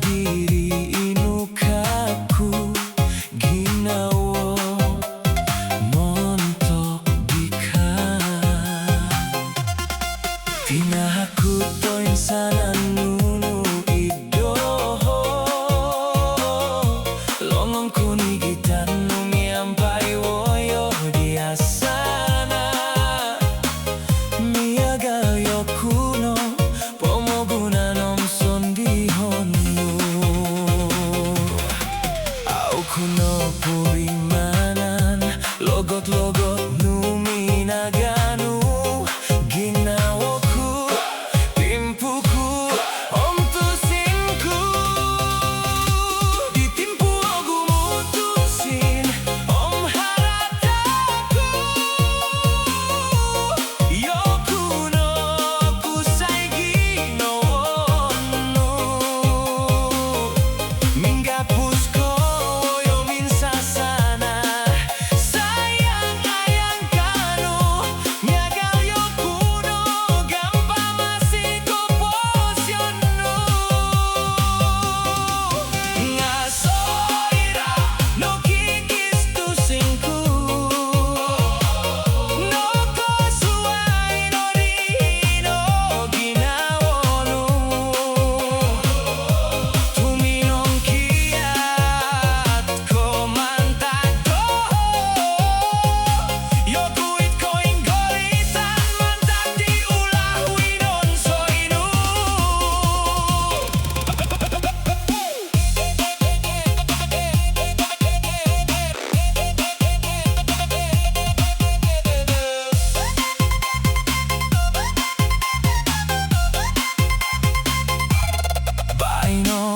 Diri inukaku ginawo montok dikan tinahaku to insanan nunu idoho longong kunigitan numiampai woyo diasana miaga yokuno pomoguna nomson dihon kuno purimanan logot-logot numinaganu ginawoku timpuku om tusinku ditimpu ogu mutusin om harataku yo kuno kusai ginawonu minggapusko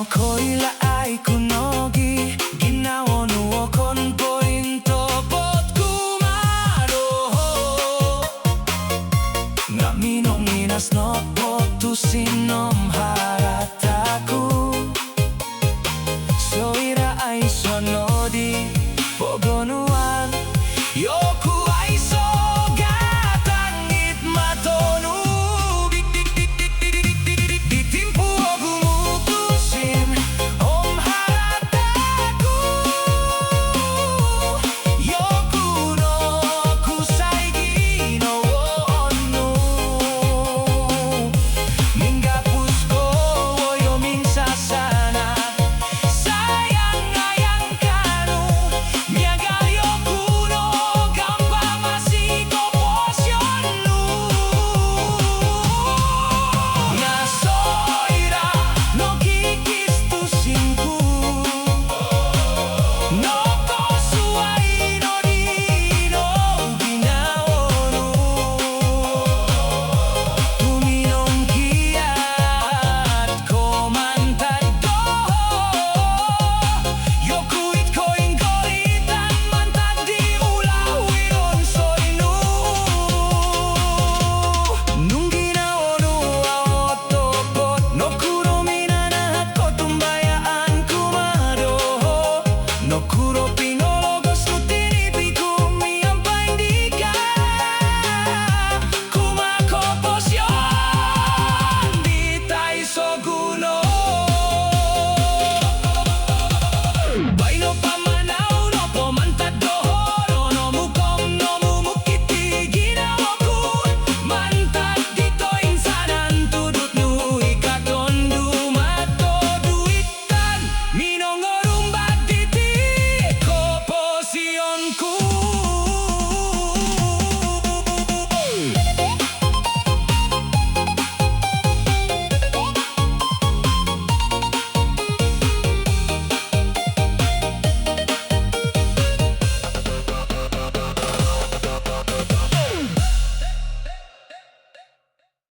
koila ai kunogi ginawo nuo kon pointo bot kumaro ngamino minas no potusinom harataku soira ai sonodi pogonu